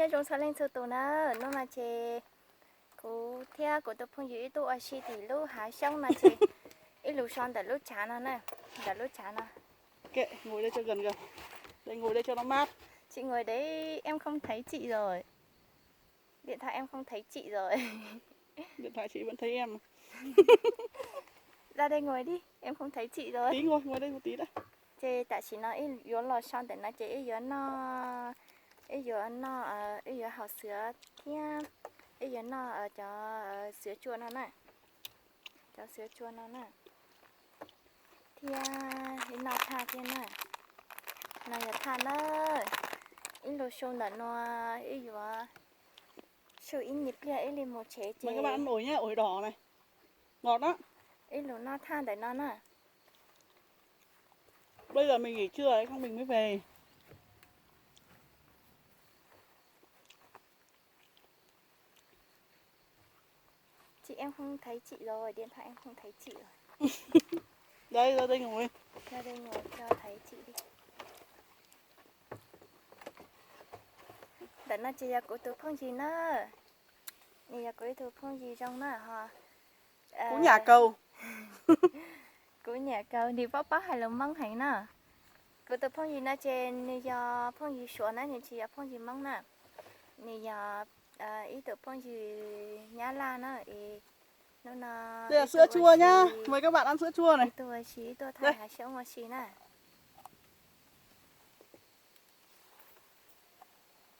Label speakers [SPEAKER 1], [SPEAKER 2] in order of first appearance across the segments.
[SPEAKER 1] nhớ trong sáng lên sơ tổ nó mà chè cô theo cô tập phong gì tôi ở xí thì lúc hái xong là chè ít lúc xong đã lúc chán nó nè đã lúc chán nó
[SPEAKER 2] kệ ngồi đây cho gần gần đây ngồi đây cho nó mát.
[SPEAKER 1] chị ngồi đấy em không thấy chị rồi, điện thoại em không thấy chị rồi.
[SPEAKER 2] Điện thoại chị vẫn thấy em.
[SPEAKER 1] Ra đây ngồi đi, em không thấy chị rồi.
[SPEAKER 2] Tí ngồi đây một tí đã.
[SPEAKER 1] Chè tại chị nói ít yếu lò xong để nó chè ít yếu học sữa theo ít yếu nó ở cho sữa chua nó nè, cho sữa chua nó nè thì ít nó tha thế nè nó giờ tha nó ít đồ xong đã nó ít yếu số ít nhịp kia ít lên một chế chế
[SPEAKER 2] Mời các bạn ăn ổi nhá, ổi đỏ này ngọt đó.
[SPEAKER 1] ít đồ nó tha để nó nè.
[SPEAKER 2] Bây giờ mình nghỉ trưa đấy không mình mới về.
[SPEAKER 1] Chị em không thấy chị rồi, điện thoại em không thấy chị rồi.
[SPEAKER 2] Đây ra đây ngồi.
[SPEAKER 1] Ra đây ngồi cho thấy chị đi. Để nó chỉ là của tôi phong gì nữa. Này là của tôi phong gì trong nữa hả?
[SPEAKER 2] Cú nhà cầu.
[SPEAKER 1] Của nhà cầu đi bó hay là măng hành nè. Của tôi phong gì nó trên này giờ phong gì sủa nè, chỉ là phong gì măng nè. Này giờ ý tôi phong gì nhá la nữa.
[SPEAKER 2] Đây là sữa chua nhá. Mời các bạn ăn sữa chua này.
[SPEAKER 1] Tôi thay hạt sữa ngọt xí nè.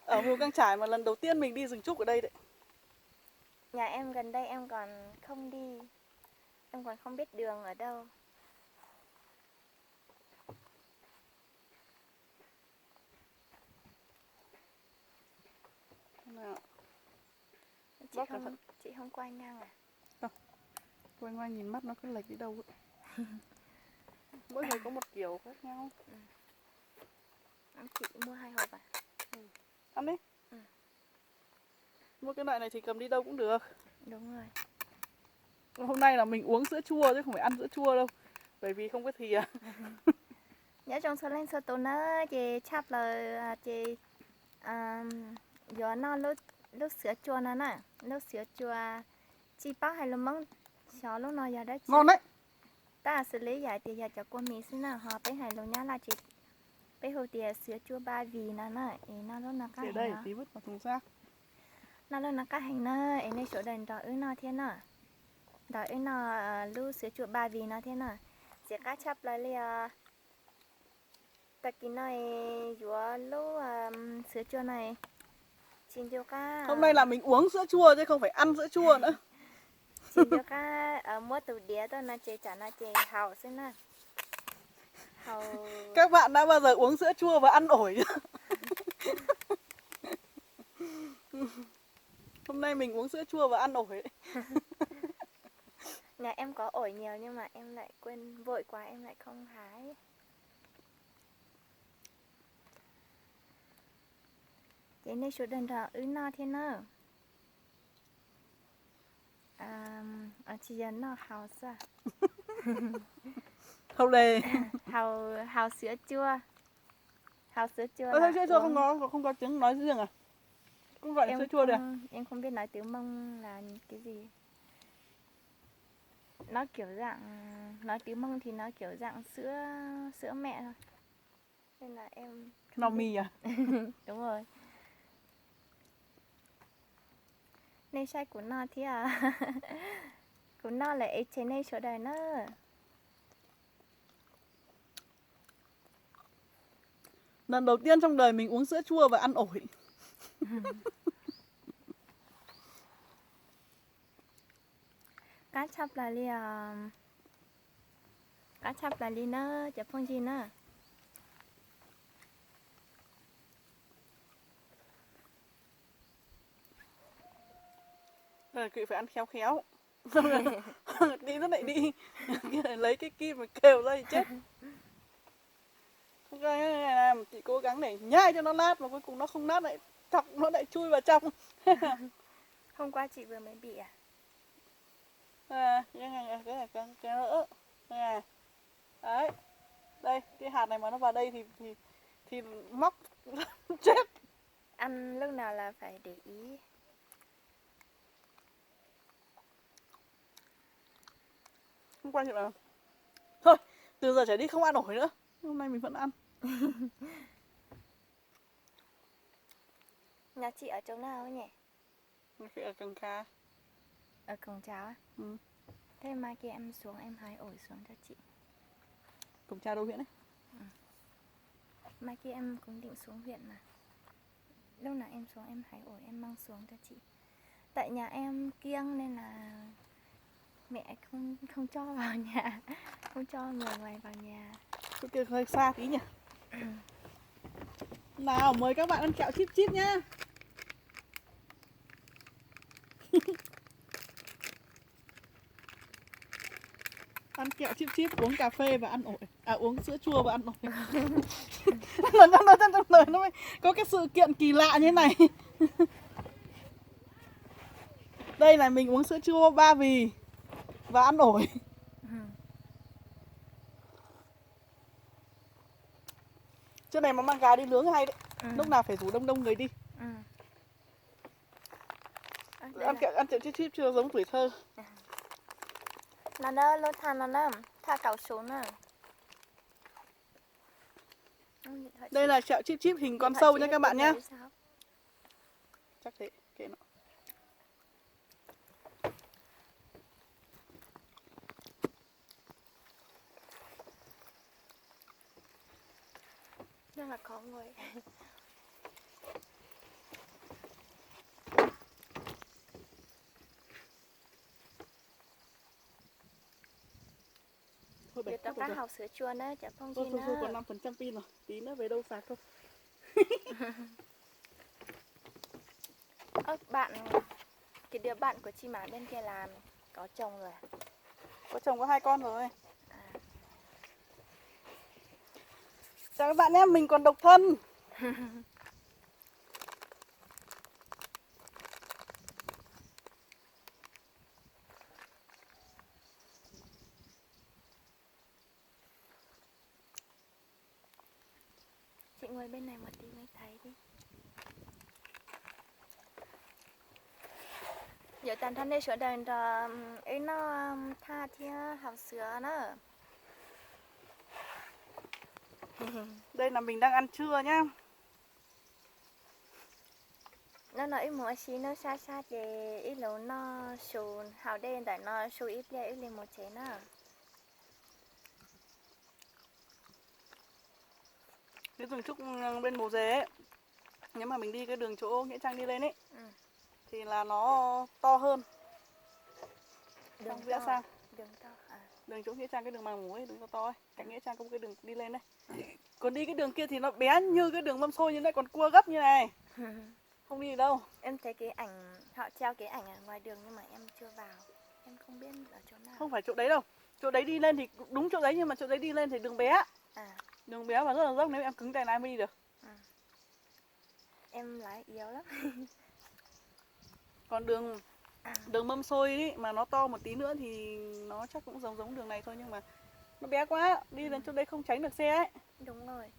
[SPEAKER 2] Ở Mù Căng Chải mà lần đầu tiên mình đi rừng trúc ở đây đấy.
[SPEAKER 1] Nhà em gần đây em còn không đi. Em còn không biết đường ở đâu.
[SPEAKER 2] Nào.
[SPEAKER 1] Chị không quay ngang à?
[SPEAKER 2] Không. Quay ngoài nhìn mắt nó cứ lệch đi đâu ấy. Mỗi người có một kiểu khác nhau.
[SPEAKER 1] Chị mua 2 hộp à?
[SPEAKER 2] Ăn đi. Mua cái loại này thì cầm đi đâu cũng được.
[SPEAKER 1] Đúng rồi.
[SPEAKER 2] Hôm nay là mình uống sữa chua chứ không phải ăn sữa chua đâu. Bởi vì không có thìa.
[SPEAKER 1] Nhớ trong số lên số tổ nó chị chắp là chị gió nó lúc sữa chua nó nè. Lúc sữa chua chị bác hay là mong xó lúc nào giờ đó chị.
[SPEAKER 2] Ngon đấy.
[SPEAKER 1] Ta xử lý giải thì giờ cho cô mình xin nào họ bé hay lúc nhá là chị bé hồ tìa sữa chua ba vì nó nè. Nó lúc nó
[SPEAKER 2] Để đây tí vứt vào thùng rác.
[SPEAKER 1] nó lúc nó cá hành nó ấy này chỗ đền đỏ nó thế nào đỏ nó lưu sữa chua ba vì nó thế nào sẽ cá chắp lại liền ta kia này vừa lưu sữa chua này xin cho cá
[SPEAKER 2] Hôm nay là mình uống sữa chua chứ không phải ăn sữa chua nữa.
[SPEAKER 1] xin cho cá mua từ đĩa tôi nó chế trả nó chế hào xin nè hào.
[SPEAKER 2] Các bạn đã bao giờ uống sữa chua và ăn ổi chưa? Hôm nay mình uống sữa chua và ăn ổi.
[SPEAKER 1] Nhà em có ổi nhiều nhưng mà em lại quên vội quá em lại không hái. Thế nên số đần đỏ nó thế nào chỉ là nó hào sao
[SPEAKER 2] Không đề.
[SPEAKER 1] hào sữa chua
[SPEAKER 2] Sữa chua không có trứng nói riêng à? Cũng gọi là sữa chua được.
[SPEAKER 1] Em không biết nói tiếng Mông là cái gì. Nó kiểu dạng nói tiếng Mông thì nó kiểu dạng sữa mẹ thôi. Nên là em
[SPEAKER 2] Lò mì à?
[SPEAKER 1] đúng rồi. Nên sai của nó thì à. Của nó là ấy chế này chỗ đời nó.
[SPEAKER 2] Lần đầu tiên trong đời mình uống sữa chua và ăn ổi.
[SPEAKER 1] Cá chắp là li nó chả phong gì nữa.
[SPEAKER 2] Chị phải ăn khéo khéo. Đi nó lại đi. Lấy cái kim mà kêu ra thì chết. Chị cố gắng để nhai cho nó nát mà cuối cùng nó không nát lại chọc nó lại chui vào trong.
[SPEAKER 1] Hôm qua chị vừa mới bị à?
[SPEAKER 2] Cái này cái nữa. Đấy. Đây, cái hạt này mà nó vào đây thì móc chết.
[SPEAKER 1] Ăn lúc nào là phải để ý.
[SPEAKER 2] Hôm qua thì là thôi, từ giờ trở đi không ăn nổi nữa. Hôm nay mình vẫn ăn.
[SPEAKER 1] Nhà chị ở chỗ nào ấy nhỉ?
[SPEAKER 2] Mình phải ở Cần Ca.
[SPEAKER 1] Ở Cổng Cháo á?
[SPEAKER 2] Ừ.
[SPEAKER 1] Thế mai kia em xuống em hái ổi xuống cho chị.
[SPEAKER 2] Cổng Trà đâu huyện ấy?
[SPEAKER 1] Mai kia em cũng định xuống huyện mà. Lúc nào em xuống em hái ổi em mang xuống cho chị. Tại nhà em kiêng nên là mẹ không cho vào nhà, không cho người ngoài vào nhà.
[SPEAKER 2] Chỗ kia hơi xa tí nhỉ. Nào mời các bạn ăn kẹo chip chip nhá. Ăn kẹo chip chip, uống cà phê và ăn ổi. À uống sữa chua và ăn ổi. Nó trong đời nó mới có cái sự kiện kỳ lạ như thế này. Đây là mình uống sữa chua 3 vì và ăn ổi. Trước này mà mang gà đi nướng hay đấy. Lúc nào phải rủ đông đông người đi. Ăn kẹo chip chip chưa giống tuổi thơ.
[SPEAKER 1] Nó đó lô than nó nè, tha cào xuống nè.
[SPEAKER 2] Đây là kẹo chip chip hình con sâu nha các bạn nhé. Chắc thế, kệ nó.
[SPEAKER 1] Rất là có người.
[SPEAKER 2] Thôi
[SPEAKER 1] Để tao cá học sữa chua nữa, chả không
[SPEAKER 2] thôi,
[SPEAKER 1] chi
[SPEAKER 2] thôi,
[SPEAKER 1] nữa.
[SPEAKER 2] còn 5% pin rồi, tí nữa về đâu sạc thôi.
[SPEAKER 1] Bạn, cái đứa bạn của chị Mã bên kia làm có chồng rồi à?
[SPEAKER 2] Có chồng có 2 con rồi. Chào các bạn nhé, mình còn độc thân.
[SPEAKER 1] Chị ngồi bên này một tí mới thấy đi. Giờ tàn thân đây sữa đèn rồi ấy nó tha thì học sữa nữa.
[SPEAKER 2] Đây là mình đang ăn trưa nhá.
[SPEAKER 1] Nó nói mua xí nó xa xa thì ít lâu nó sùn hào đen tại nó sùn ít lên một chế nữa.
[SPEAKER 2] Cái rừng trúc bên Mồ Dề ấy, nếu mà mình đi cái đường chỗ Nghĩa Trang đi lên ấy, thì là nó to hơn.
[SPEAKER 1] Đường
[SPEAKER 2] Vẽ sang.
[SPEAKER 1] Đường to à.
[SPEAKER 2] Đường chỗ Nghĩa Trang, cái đường Màng Mủ ấy, đường to to ấy. Cạnh Nghĩa Trang có một cái đường đi lên đấy. Còn đi cái đường kia thì nó bé như cái đường Mâm Xôi như này, còn cua gấp như này. Không đi đâu.
[SPEAKER 1] Em thấy cái ảnh, họ treo cái ảnh ở ngoài đường nhưng mà em chưa vào. Em không biết ở chỗ nào.
[SPEAKER 2] Không phải chỗ đấy đâu. Chỗ đấy đi lên thì đúng chỗ đấy, nhưng mà chỗ đấy đi lên thì đường bé. Đường bé và rất là dốc, nếu em cứng tay lái mới đi được.
[SPEAKER 1] Em lái yếu lắm.
[SPEAKER 2] Còn đường Mâm Xôi ấy, mà nó to một tí nữa thì nó chắc cũng giống đường này thôi, nhưng mà nó bé quá, đi đến chỗ đấy không tránh được xe ấy.
[SPEAKER 1] Đúng rồi.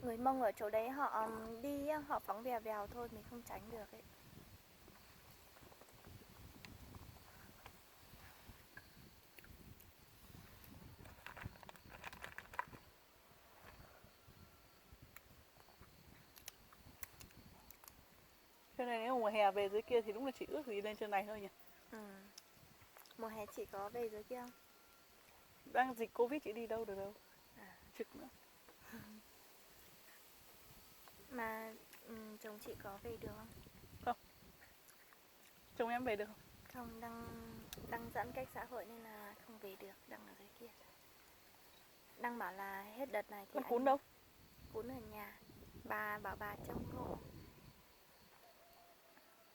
[SPEAKER 1] Người Mông ở chỗ đấy họ đi họ phóng vèo vèo thôi, mình không tránh được ấy.
[SPEAKER 2] Cho nên nếu mùa hè về dưới kia thì đúng là chỉ ước gì lên trên này thôi nhỉ.
[SPEAKER 1] Mùa hè chị có về dưới kia không?
[SPEAKER 2] Đang dịch Covid chị đi đâu được đâu. Trực nữa.
[SPEAKER 1] Mà chồng chị có về được không?
[SPEAKER 2] Không. Chồng em về được không?
[SPEAKER 1] Không, đang giãn cách xã hội nên là không về được, đang ở dưới kia. Đang bảo là hết đợt này thì
[SPEAKER 2] Con Cún đâu?
[SPEAKER 1] Cún ở nhà. Bà bảo bà trông hộ.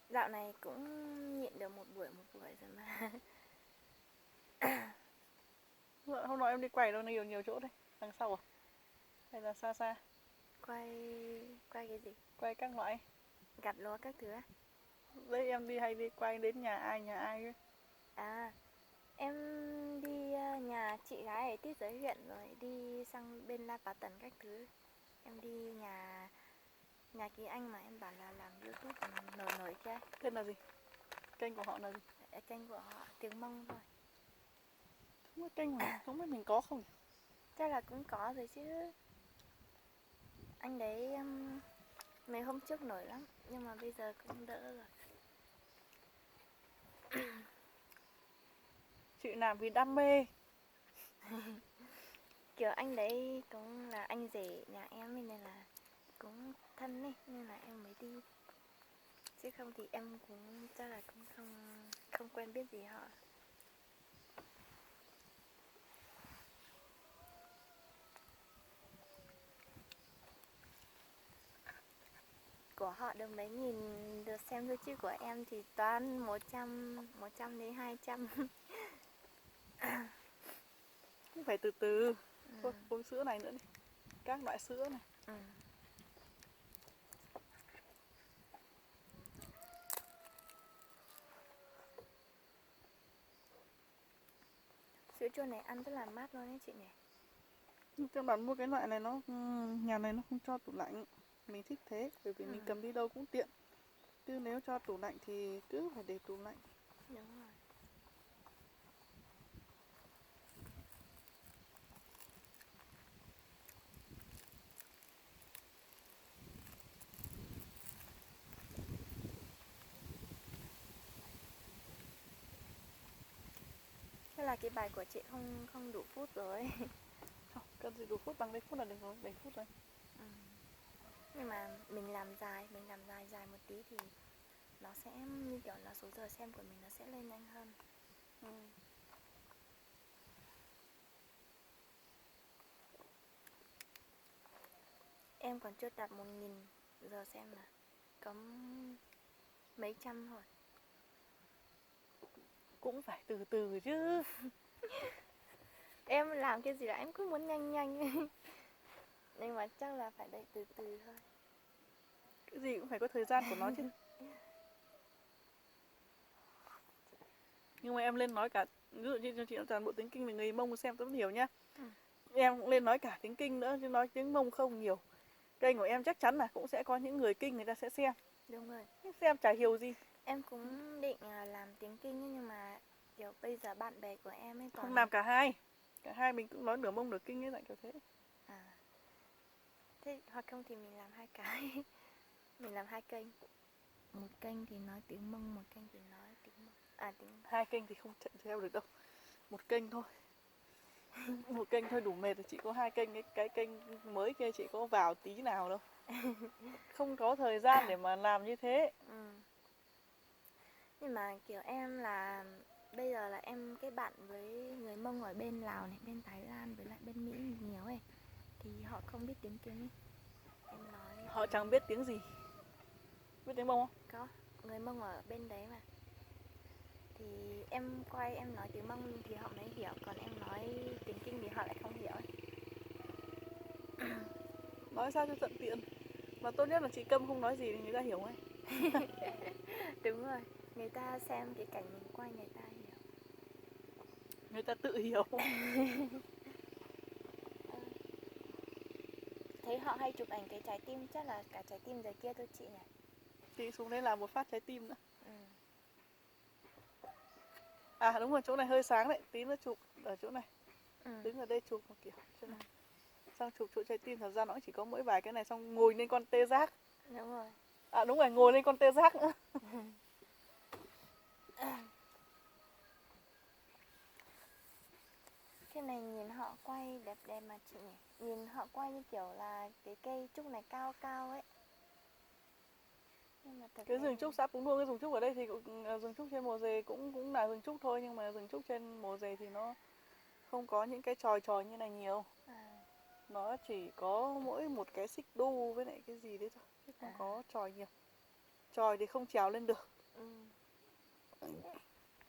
[SPEAKER 1] Dạo này cũng nhịn được một buổi rồi mà.
[SPEAKER 2] Hôm nọ em đi quay đâu nhiều chỗ đây. Đằng sau à? Hay là xa xa?
[SPEAKER 1] Quay cái gì?
[SPEAKER 2] Quay các loại.
[SPEAKER 1] Gặt lúa các thứ á?
[SPEAKER 2] Đấy em hay đi quay đến nhà ai ấy.
[SPEAKER 1] À, em đi nhà chị gái ở Tít Giới huyện rồi đi sang bên La Pà Tần các thứ. Em đi nhà nhà kia anh mà em bảo là làm YouTube nổi nổi kia.
[SPEAKER 2] Tên là gì? Kênh của họ là gì?
[SPEAKER 1] Ở kênh của họ tiếng Mông thôi.
[SPEAKER 2] Không biết kênh mà không biết mình có không nhỉ?
[SPEAKER 1] Chắc là cũng có rồi chứ. Anh đấy mấy hôm trước nổi lắm, nhưng mà bây giờ cũng đỡ rồi.
[SPEAKER 2] Chị làm vì đam mê.
[SPEAKER 1] Kiểu anh đấy cũng là anh rể nhà em nên là cũng thân ấy, nên là em mới đi. Chứ không thì em cũng chắc là cũng không quen biết gì họ. Của họ được mấy nghìn lượt xem thôi, chứ của em thì toàn 100 đến 200.
[SPEAKER 2] Cũng phải từ từ. Thôi uống sữa này nữa đi. Các loại sữa này.
[SPEAKER 1] Sữa chua này ăn rất là mát luôn đấy chị nhỉ.
[SPEAKER 2] Các bạn mua cái loại này nó nhà này nó không cho tủ lạnh. Mình thích thế bởi vì mình cầm đi đâu cũng tiện. Chứ nếu cho tủ lạnh thì cứ phải để tủ lạnh.
[SPEAKER 1] Đúng rồi. Thế là cái bài của chị không đủ phút rồi.
[SPEAKER 2] Không, cần gì đủ phút, bằng đây phút là được rồi, 7 phút rồi.
[SPEAKER 1] Nhưng mà mình làm dài một tí thì nó sẽ như kiểu là số giờ xem của mình nó sẽ lên nhanh hơn. Em còn chưa đạt 1000 giờ xem mà có mấy trăm thôi.
[SPEAKER 2] Cũng phải từ từ chứ.
[SPEAKER 1] Em làm cái gì là em cứ muốn nhanh nhanh. Nhưng mà chắc là phải đợi từ từ thôi.
[SPEAKER 2] Cái gì cũng phải có thời gian của nó chứ. Nhưng mà em lên nói cả, ví dụ như cho chị toàn bộ tiếng Kinh về người Mông xem tôi hiểu nhá. Em cũng lên nói cả tiếng Kinh nữa, chứ nói tiếng Mông không nhiều. Kênh của em chắc chắn là cũng sẽ có những người Kinh người ta sẽ xem.
[SPEAKER 1] Đúng rồi.
[SPEAKER 2] Xem chả hiểu gì.
[SPEAKER 1] Em cũng định làm tiếng Kinh ấy, nhưng mà kiểu bây giờ bạn bè của em ấy toàn
[SPEAKER 2] Không làm cả hai. Cả hai mình cũng nói nửa Mông nửa Kinh ấy, dạng kiểu thế.
[SPEAKER 1] Thế hoặc không thì mình làm hai cái. Mình làm hai kênh. Một kênh thì nói tiếng Mông, một kênh thì nói tiếng tiếng
[SPEAKER 2] Hai kênh thì không chạy theo được đâu. Một kênh thôi. Một kênh thôi đủ mệt rồi, chị có hai kênh, cái kênh mới kia chị có vào tí nào đâu. Không có thời gian để mà làm như thế.
[SPEAKER 1] Nhưng mà kiểu em là bây giờ là em kết bạn với người Mông ở bên Lào này, bên Thái Lan với lại bên Mỹ nhiều ấy, thì họ không biết tiếng Kinh ấy. Em nói
[SPEAKER 2] Họ chẳng biết tiếng gì. Biết tiếng Mông không?
[SPEAKER 1] có người Mông ở bên đấy mà. Thì em quay em nói tiếng Mông thì họ mới hiểu, còn em nói tiếng Kinh thì họ lại không hiểu ấy.
[SPEAKER 2] Nói sao cho thuận tiện. Mà tốt nhất là chị Câm không nói gì thì người ta hiểu ngay.
[SPEAKER 1] Đúng rồi, người ta xem cái cảnh mình quay người ta hiểu.
[SPEAKER 2] Người ta tự hiểu.
[SPEAKER 1] Thấy họ hay chụp ảnh cái trái tim, chắc là cả trái tim dưới kia thôi chị nhỉ.
[SPEAKER 2] Chị xuống đây làm một phát trái tim nữa. À đúng rồi, chỗ này hơi sáng đấy. Tí nữa chụp ở chỗ này. Đứng ở đây chụp một kiểu chỗ này. Xong chụp chỗ trái tim, thật ra nó chỉ có mỗi vài cái này. Xong ngồi lên con tê giác.
[SPEAKER 1] Đúng rồi.
[SPEAKER 2] À đúng rồi, ngồi lên con tê giác nữa.
[SPEAKER 1] Cái này nhìn họ quay đẹp đẹp mà chị nhỉ. Nhìn họ quay như kiểu là cái cây trúc này cao cao ấy. Nhưng mà thật
[SPEAKER 2] Cái
[SPEAKER 1] ra
[SPEAKER 2] rừng trúc xã Púng Luông, cái rừng trúc ở đây thì rừng trúc trên Mồ Dề cũng là rừng trúc thôi. Nhưng mà rừng trúc trên Mồ Dề thì nó không có những cái chòi chòi như này nhiều. Nó chỉ có mỗi một cái xích đu với lại cái gì đấy thôi, chứ không có chòi nhiều. Chòi thì không trèo lên được.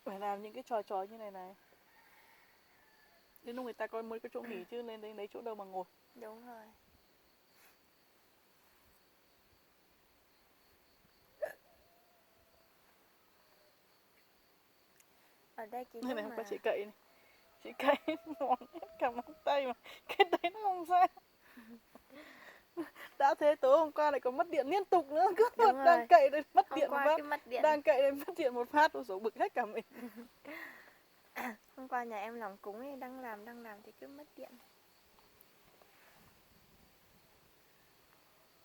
[SPEAKER 2] Phải làm những cái chòi chòi như này này. Đến lúc người ta mới có chỗ nghỉ, chứ lên đấy lấy chỗ đâu mà ngồi.
[SPEAKER 1] đúng rồi. Ở đây cái
[SPEAKER 2] Này
[SPEAKER 1] lúc
[SPEAKER 2] này, hôm qua
[SPEAKER 1] mà
[SPEAKER 2] chị cậy này. Chị cậy mòn hết cả móng tay mà cái đấy nó không ra. Đã thế tối hôm qua lại còn mất điện liên tục nữa. Cứ
[SPEAKER 1] Đúng
[SPEAKER 2] đang
[SPEAKER 1] rồi.
[SPEAKER 2] cậy đến mất
[SPEAKER 1] Hôm
[SPEAKER 2] điện một
[SPEAKER 1] qua
[SPEAKER 2] phát.
[SPEAKER 1] cái mất điện.
[SPEAKER 2] Đang cậy đến mất điện một phát, ôi dồi bực hết cả mình.
[SPEAKER 1] Hôm qua nhà em làm cúng ấy, đang làm thì cứ mất điện.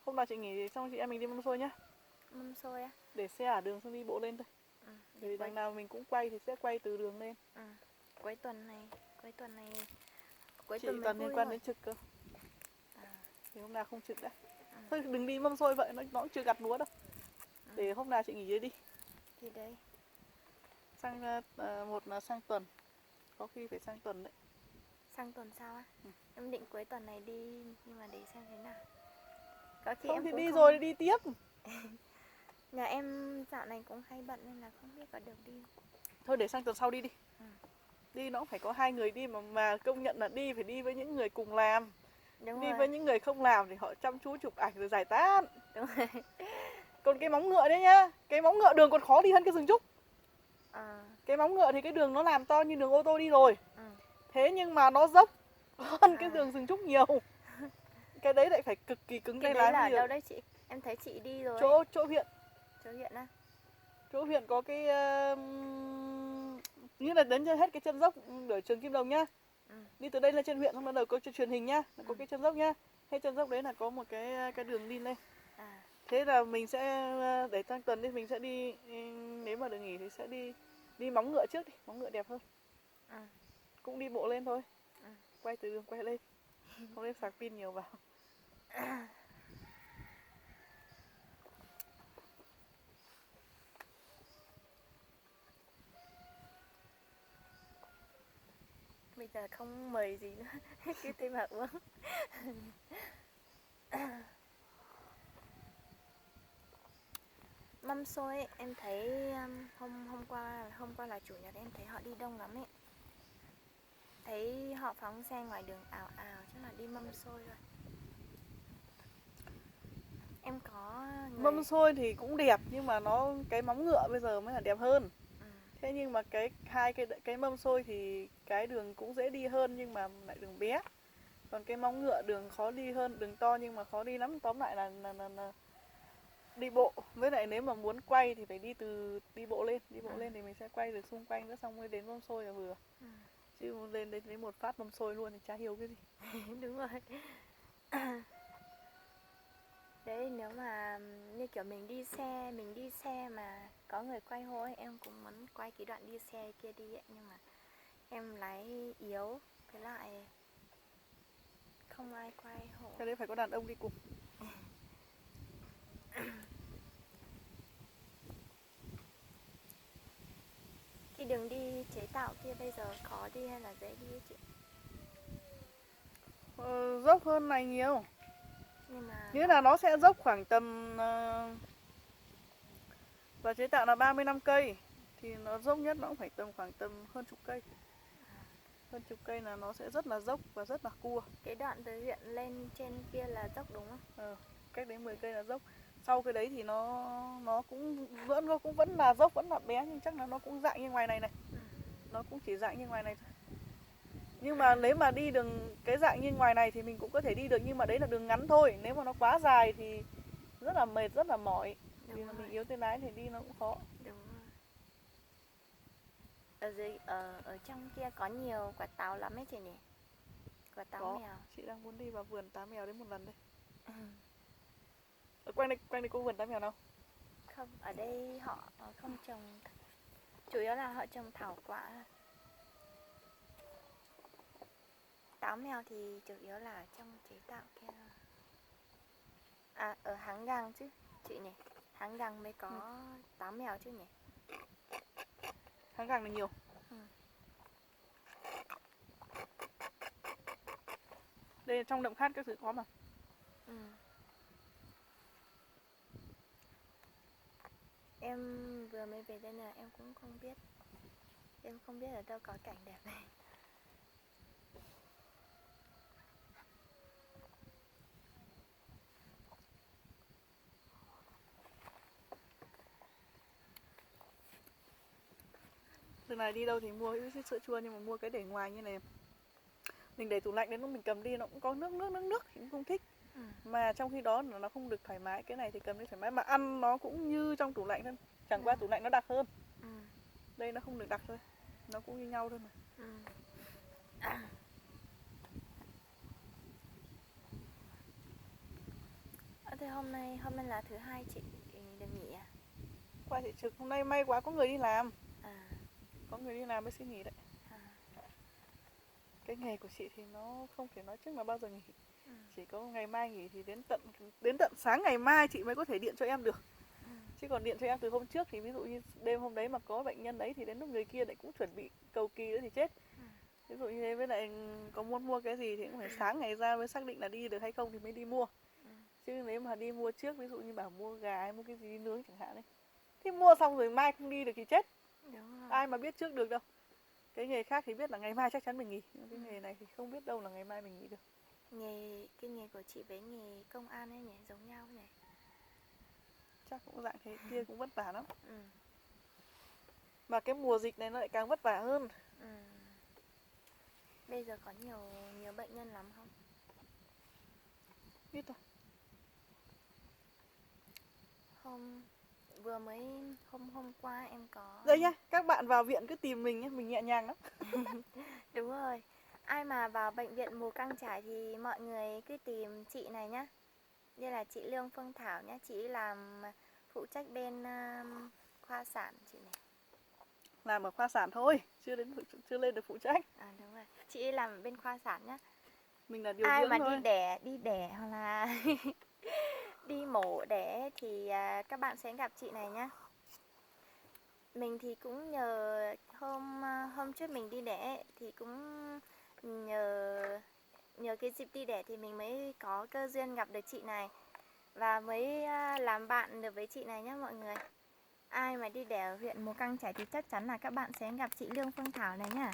[SPEAKER 2] Hôm nào chị nghỉ xong chị em mình đi mâm xôi nhá.
[SPEAKER 1] Mâm xôi á?
[SPEAKER 2] Để xe ở đường xong đi bộ lên thôi. Vì đằng nào mình cũng quay thì sẽ quay từ đường lên.
[SPEAKER 1] Cuối tuần này
[SPEAKER 2] Chị toàn liên quan đến trực cơ. Thì hôm nào không trực đã. Thôi đừng đi mâm xôi vậy, nó cũng chưa gặt lúa đâu. Để hôm nào chị nghỉ đi.
[SPEAKER 1] Thì đấy.
[SPEAKER 2] Sang một là sang tuần. Có khi phải sang tuần đấy.
[SPEAKER 1] Sang tuần sau á? Em định cuối tuần này đi, nhưng mà để xem thế nào. Có khi
[SPEAKER 2] Không
[SPEAKER 1] em
[SPEAKER 2] thì
[SPEAKER 1] cũng
[SPEAKER 2] đi
[SPEAKER 1] không...
[SPEAKER 2] rồi đi tiếp.
[SPEAKER 1] Nhà em dạo này cũng hay bận nên là không biết có được đi.
[SPEAKER 2] Thôi để sang tuần sau đi. Đi nó cũng phải có 2 người đi mà công nhận là đi phải đi với những người cùng làm.
[SPEAKER 1] Đúng
[SPEAKER 2] đi
[SPEAKER 1] rồi.
[SPEAKER 2] với những người không làm thì họ chăm chú chụp ảnh rồi giải tán.
[SPEAKER 1] Đúng rồi.
[SPEAKER 2] Còn cái móng ngựa đấy nhá, cái móng ngựa đường còn khó đi hơn cái rừng trúc. Cái móng ngựa thì cái đường nó làm to như đường ô tô đi rồi. Thế nhưng mà nó dốc hơn cái đường rừng trúc nhiều. Cái đấy lại phải cực kỳ cứng tay lái.
[SPEAKER 1] Cái đấy là đâu đấy chị? Em thấy chị đi rồi.
[SPEAKER 2] Chỗ huyện.
[SPEAKER 1] Chỗ huyện á?
[SPEAKER 2] Chỗ huyện có cái như là đến hết cái chân dốc ở trường Kim Đồng nhá. Đi từ đây lên trên huyện xong bắt đầu có truyền hình nhá, có cái chân dốc nhá. Hết chân dốc đấy là có một cái đường đi lên. Thế là mình sẽ để sang tuần đi mình sẽ đi, nếu mà được nghỉ thì sẽ đi móng ngựa trước đi, móng ngựa đẹp hơn. Cũng đi bộ lên thôi. Quay từ đường quay lên. Không nên sạc pin nhiều vào.
[SPEAKER 1] Bây giờ không mời gì nữa. Cứ thế mà uống. Mâm xôi ấy, em thấy hôm qua là chủ nhật em thấy họ đi đông lắm ấy. Thấy họ phóng xe ngoài đường ào chắc là đi mâm xôi rồi. Em có người...
[SPEAKER 2] Mâm xôi thì cũng đẹp nhưng mà cái móng ngựa bây giờ mới là đẹp hơn. Thế nhưng mà cái mâm xôi thì cái đường cũng dễ đi hơn nhưng mà lại đường bé. Còn cái móng ngựa đường khó đi hơn, đường to nhưng mà khó đi lắm. Tóm lại là đi bộ. Với lại nếu mà muốn quay thì phải đi bộ lên. Đi bộ lên thì mình sẽ quay được xung quanh nữa xong mới đến mâm xôi là vừa. Chứ lên đến lấy một phát mâm xôi luôn thì chả hiểu cái gì.
[SPEAKER 1] Đúng rồi. Đấy, nếu mà như kiểu mình đi xe mà có người quay hộ ấy, em cũng muốn quay cái đoạn đi xe kia đi ấy, nhưng mà em lái yếu, với lại không ai quay hộ.
[SPEAKER 2] Cái đấy phải có đàn ông đi cùng.
[SPEAKER 1] Cái đường đi chế tạo kia bây giờ khó đi hay là dễ đi ấy chị?
[SPEAKER 2] Dốc hơn này nhiều.
[SPEAKER 1] Nhưng mà
[SPEAKER 2] Nghĩa là nó sẽ dốc khoảng tầm và chế tạo là 35 cây thì nó dốc nhất nó cũng phải khoảng tầm hơn chục cây. Hơn chục cây là nó sẽ rất là dốc và rất là cua.
[SPEAKER 1] Cái đoạn từ huyện lên trên kia là dốc đúng không?
[SPEAKER 2] Cách đến 10 cây là dốc. Sau cái đấy thì nó cũng vẫn là dốc, vẫn là bé nhưng chắc là nó cũng dạng như ngoài này này. Nó cũng chỉ dạng như ngoài này thôi. Nhưng mà nếu mà đi đường cái dạng như ngoài này thì mình cũng có thể đi được nhưng mà đấy là đường ngắn thôi. Nếu mà nó quá dài thì rất là mệt, rất là mỏi. Vì mà mình yếu tay lái thì đi nó cũng khó.
[SPEAKER 1] Đúng rồi. Ở trong kia có nhiều quả táo lắm ấy chị nhỉ? Quả táo mèo.
[SPEAKER 2] Chị đang muốn đi vào vườn táo mèo đến một lần đây. Ở quanh đây có vườn táo mèo nào?
[SPEAKER 1] Không, ở đây họ không trồng. Chủ yếu là họ trồng thảo quả. Táo mèo thì chủ yếu là trong chế tạo kia thôi. À, ở Háng Gàng chứ chị nhỉ? Háng Gàng mới có táo mèo chứ nhỉ?
[SPEAKER 2] Háng Gàng là nhiều. Đây là trong Đậm Khát các thứ có mà.
[SPEAKER 1] Em vừa mới về đây là em cũng không biết. Em không biết ở đâu có cảnh đẹp này.
[SPEAKER 2] Từ này đi đâu thì mua cái sữa chua nhưng mà mua cái để ngoài như này. Mình để tủ lạnh đến lúc mình cầm đi nó cũng có nước thì cũng không thích. Mà trong khi đó nó không được thoải mái. Cái này thì cầm đi thoải mái. Mà ăn nó cũng như trong tủ lạnh thôi. Chẳng qua tủ lạnh nó đặc hơn. Đây nó không được đặc thôi. Nó cũng như nhau thôi mà.
[SPEAKER 1] Thế hôm nay là thứ hai chị được nghỉ à?
[SPEAKER 2] Qua chị trực hôm nay may quá có người đi làm.
[SPEAKER 1] À.
[SPEAKER 2] Có người đi làm mới xin nghỉ đấy.
[SPEAKER 1] À.
[SPEAKER 2] Cái nghề của chị thì nó không thể nói trước là bao giờ nghỉ. Chỉ có ngày mai nghỉ thì đến tận sáng ngày mai chị mới có thể điện cho em được. Chứ còn điện cho em từ hôm trước thì ví dụ như đêm hôm đấy mà có bệnh nhân đấy thì đến lúc người kia lại cũng chuẩn bị cầu kỳ nữa thì chết. Ví dụ như thế, với lại có muốn mua cái gì thì cũng phải sáng ngày ra mới xác định là đi được hay không thì mới đi mua. Chứ nếu mà đi mua trước, ví dụ như bảo mua gà hay mua cái gì đi nướng chẳng hạn ấy, thì mua xong rồi mai không đi được thì chết. Ai mà biết trước được đâu. Cái nghề khác thì biết là ngày mai chắc chắn mình nghỉ. Nhưng cái nghề này thì không biết đâu là ngày mai mình nghỉ được.
[SPEAKER 1] Cái nghề của chị với nghề công an ấy nhỉ, giống nhau nhỉ?
[SPEAKER 2] Chắc cũng dạng thế, kia cũng vất vả lắm. Mà cái mùa dịch này nó lại càng vất vả hơn.
[SPEAKER 1] Bây giờ có nhiều bệnh nhân lắm không?
[SPEAKER 2] Biết rồi.
[SPEAKER 1] Hôm qua em có...
[SPEAKER 2] Đây nhá, các bạn vào viện cứ tìm mình nhé, mình nhẹ nhàng lắm.
[SPEAKER 1] Đúng rồi. Ai mà vào bệnh viện Mù Căng Chải thì mọi người cứ tìm chị này nhá. Như là chị Lương Phương Thảo nhá, chị làm phụ trách bên khoa sản chị này.
[SPEAKER 2] Làm ở khoa sản thôi, chưa lên được phụ trách.
[SPEAKER 1] À đúng rồi, chị làm bên khoa sản nhá.
[SPEAKER 2] Mình là điều
[SPEAKER 1] ai
[SPEAKER 2] dưỡng
[SPEAKER 1] mà
[SPEAKER 2] thôi.
[SPEAKER 1] đi đẻ hoặc là đi mổ đẻ thì các bạn sẽ gặp chị này nhá. Mình thì cũng nhờ hôm trước mình đi đẻ thì cũng nhờ cái dịp đi đẻ thì mình mới có cơ duyên gặp được chị này và mới làm bạn được với chị này nhá mọi người. Ai mà đi đẻ ở huyện Mù Căng Chải thì chắc chắn là các bạn sẽ gặp chị Lương Phương Thảo này nhá.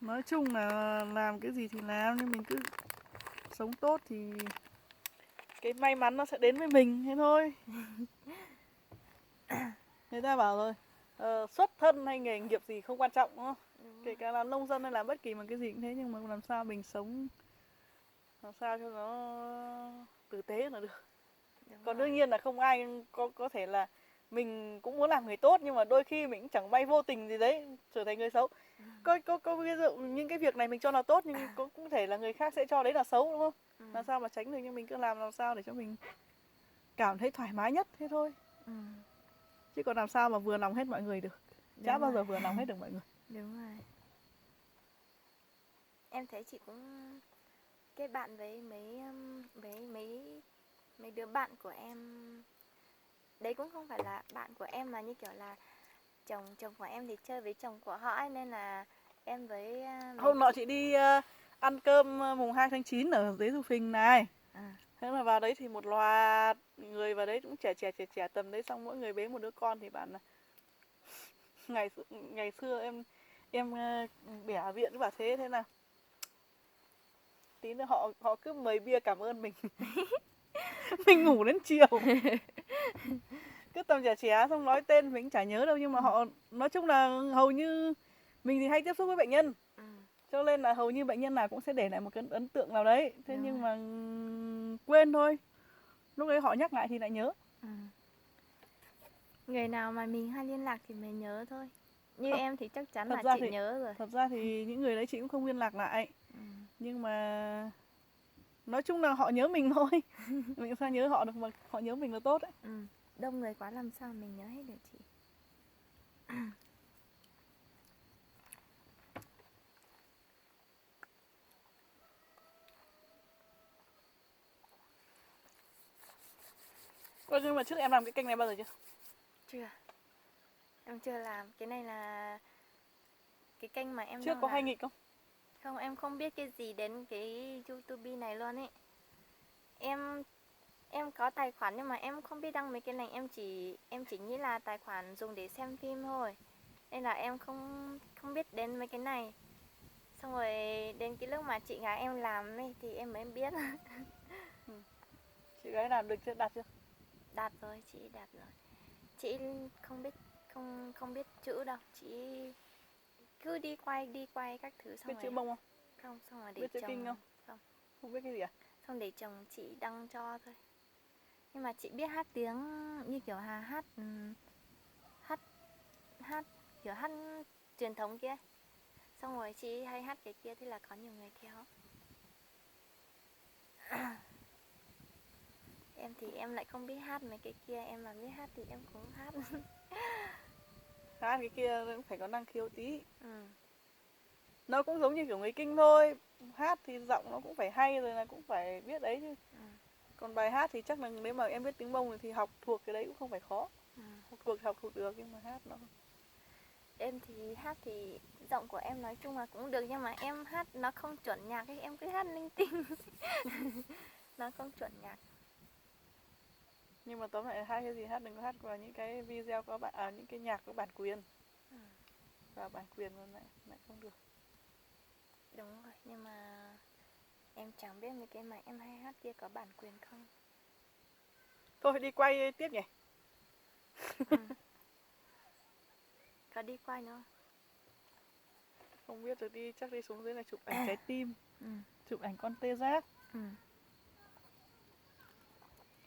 [SPEAKER 2] Nói chung là làm cái gì thì làm, nhưng mình cứ sống tốt thì cái may mắn nó sẽ đến với mình thế thôi. Người ta bảo rồi, xuất thân hay nghề nghiệp gì không quan trọng đúng không? Kể cả là nông dân hay làm bất kỳ một cái gì cũng thế, nhưng mà làm sao mình sống làm sao cho nó tử tế là được. Còn đương nhiên là không ai có thể là mình cũng muốn làm người tốt, nhưng mà đôi khi mình cũng chẳng may vô tình gì đấy trở thành người xấu. Có ví dụ những cái việc này mình cho là tốt nhưng cũng thể là người khác sẽ cho đấy là xấu đúng không? Làm sao mà tránh được, nhưng mình cứ làm sao để cho mình cảm thấy thoải mái nhất thế thôi. Chứ còn làm sao mà vừa lòng hết mọi người được. Chả bao giờ vừa lòng hết được mọi người.
[SPEAKER 1] Đúng rồi. Em thấy chị cũng kết bạn với mấy đứa bạn của em. Đấy cũng không phải là bạn của em mà như kiểu là chồng của em thì chơi với chồng của họ ấy, nên là em với
[SPEAKER 2] hôm nọ chị đi ăn cơm mùng 2 tháng 9 ở dưới Du Phình này. Thế mà vào đấy thì một loạt người vào đấy cũng trẻ tầm đấy, xong mỗi người bế một đứa con thì bạn là ngày xưa em bẻ viện cứ bảo thế nào. Tí nữa họ cứ mời bia cảm ơn mình. Mình ngủ đến chiều. Cứ tầm trẻ xong nói tên mình chả nhớ đâu, nhưng mà họ nói chung là hầu như mình thì hay tiếp xúc với bệnh nhân. Cho nên là hầu như bệnh nhân nào cũng sẽ để lại một cái ấn tượng nào đấy. Thế nhưng mà quên thôi. Lúc đấy họ nhắc lại thì lại nhớ.
[SPEAKER 1] Người nào mà mình hay liên lạc thì mình nhớ thôi. Như em thì chắc chắn là chị nhớ rồi.
[SPEAKER 2] Thật ra thì những người đấy chị cũng không liên lạc lại. Nhưng mà nói chung là họ nhớ mình thôi. Mình sao nhớ họ được, mà họ nhớ mình là tốt đấy.
[SPEAKER 1] Đông người quá làm sao mình nhớ hết được chị.
[SPEAKER 2] Nhưng mà trước em làm cái kênh này bao giờ chưa?
[SPEAKER 1] Chưa. Em chưa làm. Cái này là cái kênh mà em
[SPEAKER 2] trước có hay nghịch không?
[SPEAKER 1] Không, em không biết cái gì đến cái YouTube này luôn ấy. Em có tài khoản nhưng mà em không biết đăng mấy cái này, em chỉ nghĩ là tài khoản dùng để xem phim thôi. Nên là em không biết đến mấy cái này. Xong rồi đến cái lúc mà chị gái em làm ấy thì em mới biết.
[SPEAKER 2] Chị gái làm được chưa, đạt chưa?
[SPEAKER 1] Đạt rồi, chị đạt rồi. Chị không biết chữ đâu, chị cứ đi quay các thứ xong
[SPEAKER 2] biết
[SPEAKER 1] rồi.
[SPEAKER 2] chữ bông không?
[SPEAKER 1] Không, xong rồi để
[SPEAKER 2] Biết chữ
[SPEAKER 1] chồng.
[SPEAKER 2] Kinh không?
[SPEAKER 1] Không.
[SPEAKER 2] Không biết cái gì à?
[SPEAKER 1] Xong để chồng chị đăng cho thôi. Nhưng mà chị biết hát tiếng như kiểu hát hát hát kiểu hát truyền thống kia. Xong rồi chị hay hát cái kia thì là có nhiều người theo. Em thì em lại không biết hát mấy cái kia, em mà biết hát thì em cũng hát.
[SPEAKER 2] Hát cái kia cũng phải có năng khiếu tí.
[SPEAKER 1] Ừ.
[SPEAKER 2] Nó cũng giống như kiểu người Kinh thôi. Hát thì giọng nó cũng phải hay rồi là cũng phải biết đấy chứ.
[SPEAKER 1] Ừ.
[SPEAKER 2] Còn bài hát thì chắc là nếu mà em biết tiếng Mông thì học thuộc cái đấy cũng không phải khó.
[SPEAKER 1] Ừ.
[SPEAKER 2] Học thuộc được, nhưng mà hát nó...
[SPEAKER 1] Em thì hát thì giọng của em nói chung là cũng được, nhưng mà em hát nó không chuẩn nhạc ấy, em cứ hát linh tinh. Nó không chuẩn nhạc.
[SPEAKER 2] Nhưng mà tóm lại hát cái gì hát đừng có hát vào những cái video có bạn những cái nhạc có bản quyền.
[SPEAKER 1] Ừ.
[SPEAKER 2] Và bản quyền lại không được.
[SPEAKER 1] Đúng rồi, nhưng mà em chẳng biết mấy cái mà em hay hát kia có bản quyền không.
[SPEAKER 2] Thôi đi quay tiếp nhỉ.
[SPEAKER 1] Ừ. Có đi quay nữa.
[SPEAKER 2] Không biết rồi, đi chắc đi xuống dưới này chụp ảnh trái tim.
[SPEAKER 1] Ừ.
[SPEAKER 2] Chụp ảnh con tê giác.
[SPEAKER 1] Ừ.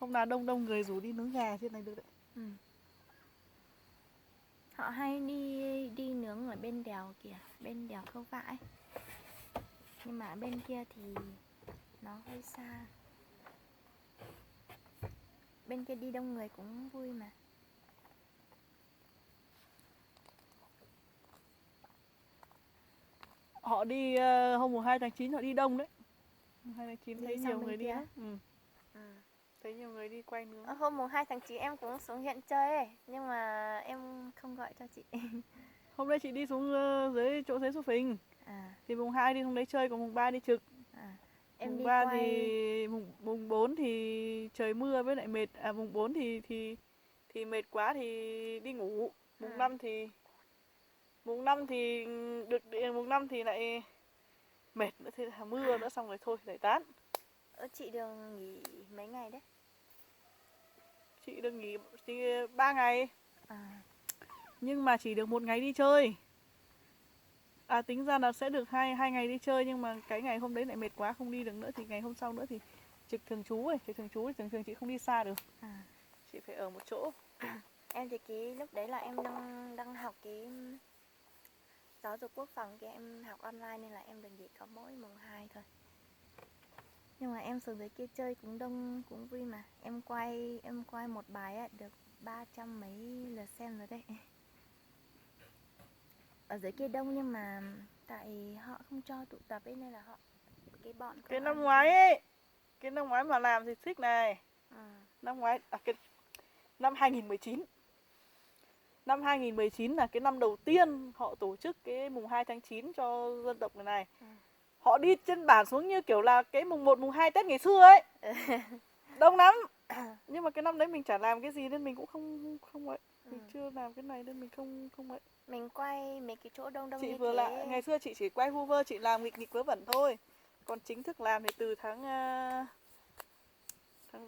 [SPEAKER 2] Hôm nào đông đông người rủ đi nướng gà trên này được đấy.
[SPEAKER 1] Ừ. Họ hay đi nướng ở bên đèo kìa, bên đèo Khâu Vãi. Nhưng mà bên kia thì nó hơi xa. Bên kia đi đông người cũng vui mà.
[SPEAKER 2] Họ đi hôm 2 tháng 9 họ đi đông đấy. 2 tháng 9
[SPEAKER 1] Đi
[SPEAKER 2] thấy
[SPEAKER 1] sang
[SPEAKER 2] nhiều
[SPEAKER 1] bên
[SPEAKER 2] người đi
[SPEAKER 1] kia.
[SPEAKER 2] lắm.
[SPEAKER 1] Ừ.
[SPEAKER 2] Thấy nhiều người đi quay nướng.
[SPEAKER 1] Hôm mùng 2 tháng 9 em cũng xuống huyện chơi ấy, nhưng mà em không gọi cho chị.
[SPEAKER 2] Hôm nay chị đi xuống dưới chỗ Xế Xu Phình.
[SPEAKER 1] À.
[SPEAKER 2] Thì mùng 2 đi xuống đấy chơi, còn mùng 3 đi trực.
[SPEAKER 1] À. Em
[SPEAKER 2] Mùng
[SPEAKER 1] đi
[SPEAKER 2] 3
[SPEAKER 1] quay.
[SPEAKER 2] thì mùng 4 thì trời mưa với lại mệt. Mùng 4 thì mệt quá thì đi ngủ. Mùng 5 thì mùng 5 thì lại mệt nữa, thế là mưa nữa, xong rồi thôi giải tán.
[SPEAKER 1] Chị được nghỉ mấy ngày đấy?
[SPEAKER 2] Chị được nghỉ 3 ngày.
[SPEAKER 1] À.
[SPEAKER 2] Nhưng mà chỉ được 1 ngày đi chơi. Tính ra là sẽ được hai ngày đi chơi, nhưng mà cái ngày hôm đấy lại mệt quá không đi được nữa, thì ngày hôm sau nữa thì trực thường trú thì thường thường chị không đi xa được.
[SPEAKER 1] À.
[SPEAKER 2] Chị phải ở một chỗ.
[SPEAKER 1] Em thì cái lúc đấy là em đang học cái giáo dục quốc phòng kia, em học online nên là em được nghỉ có mỗi mùng 2 thôi. Nhưng mà em xuống dưới kia chơi cũng đông, cũng vui mà. Em quay một bài ấy, được 300 mấy lượt xem rồi đấy. Ở dưới kia đông nhưng mà tại họ không cho tụ tập ấy nên là họ cái bọn công
[SPEAKER 2] Cái
[SPEAKER 1] an
[SPEAKER 2] năm ngoái mà làm thì thích này. Năm ngoái năm 2019. Năm 2019 là cái năm đầu tiên họ tổ chức cái mùng 2 tháng 9 cho dân tộc người này. Họ đi trên bản xuống như kiểu là cái mùng 1, mùng 2 Tết ngày xưa ấy. Đông lắm. Nhưng mà cái năm đấy mình chả làm cái gì nên mình cũng không vậy. Mình chưa làm cái này nên mình không vậy.
[SPEAKER 1] Mình quay mấy cái chỗ đông đông
[SPEAKER 2] Chị
[SPEAKER 1] như
[SPEAKER 2] vừa
[SPEAKER 1] thế.
[SPEAKER 2] là ngày xưa chị chỉ quay vu vơ, chị làm nghịch vớ vẩn thôi. Còn chính thức làm thì từ tháng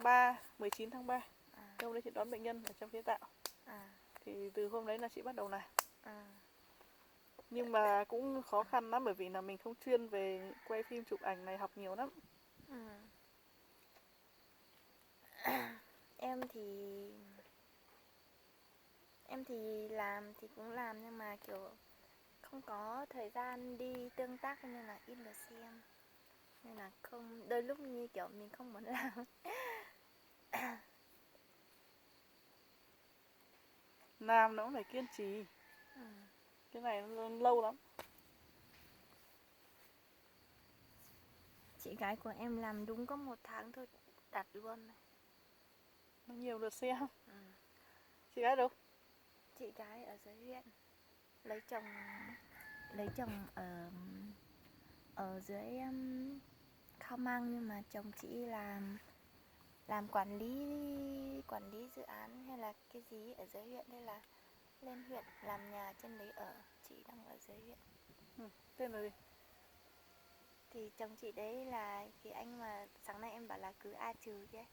[SPEAKER 2] 3, 19 tháng 3. Hôm đấy chị đón bệnh nhân ở trong chế tạo. Thì từ hôm đấy là chị bắt đầu làm. Nhưng mà cũng khó khăn lắm, bởi vì là mình không chuyên về quay phim chụp ảnh này, học nhiều lắm.
[SPEAKER 1] Em thì làm thì cũng làm, nhưng mà kiểu không có thời gian đi tương tác nên là ít lượt xem. Nên là không, đôi lúc như kiểu mình không muốn làm.
[SPEAKER 2] Làm nó cũng phải kiên trì. Cái này nó lâu lắm.
[SPEAKER 1] Chị gái của em làm đúng có 1 tháng thôi đặt luôn.
[SPEAKER 2] Nó nhiều lượt xem. Chị gái đâu?
[SPEAKER 1] Chị gái ở dưới huyện, lấy chồng ở dưới Khao Mang, nhưng mà chồng chị làm quản lý dự án hay là cái gì ở dưới huyện, nên là lên huyện làm nhà trên đấy ở. Chị đang ở dưới huyện.
[SPEAKER 2] Tên là gì?
[SPEAKER 1] Thì chồng chị đấy là cái anh mà sáng nay em bảo là cứ A Trừ kia.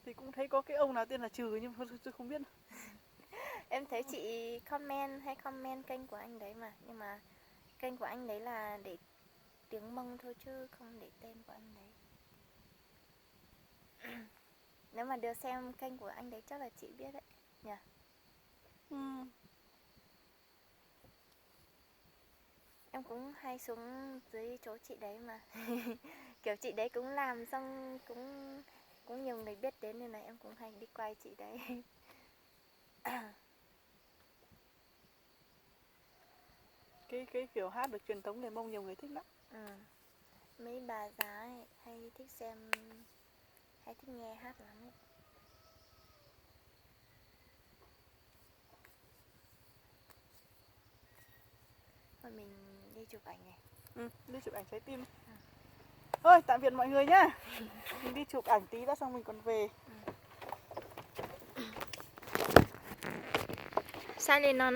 [SPEAKER 2] Thì cũng thấy có cái ông nào tên là Trừ nhưng mà tôi không biết.
[SPEAKER 1] Em thấy chị comment kênh của anh đấy mà, nhưng mà kênh của anh đấy là để tiếng Mông thôi chứ không để tên của anh đấy. Nếu mà được xem kênh của anh đấy chắc là chị biết đấy nhỉ. Em cũng hay xuống dưới chỗ chị đấy mà. Kiểu chị đấy cũng làm xong cũng nhiều người biết đến nên là em cũng hay đi quay chị đấy.
[SPEAKER 2] Cái kiểu hát được truyền thống người Mông nhiều người thích lắm.
[SPEAKER 1] Mấy bà già ấy hay thích xem, hay thích nghe hát lắm ấy. Thôi mình đi chụp ảnh này.
[SPEAKER 2] Đi chụp ảnh trái tim. Thôi tạm biệt mọi người nhá. Mình đi chụp ảnh tí đã xong mình còn về.
[SPEAKER 1] Sai lên non